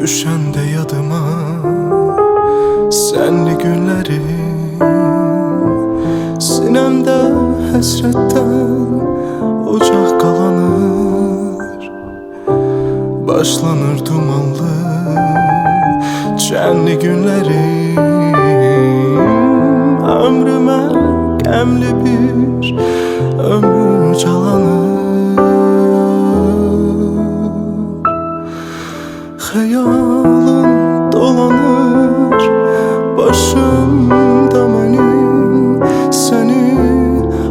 Düşende yadıma senli günlerim, sinemde həsrətdən ocaq qalanır. Başlanır dumanlı çənli günlerim, ömrümə qəmli bir ömür calanır. Xəyalın dolanır başımda mənim, səni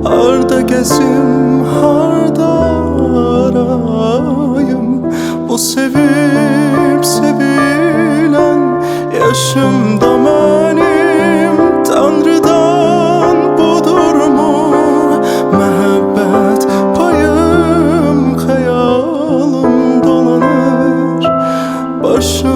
harda gəzim, harda arayım. Bu sevib sevilən yaşımda mənim, Tanrıdan budurmu məhəbbət payım? Xəyalım dolanır başım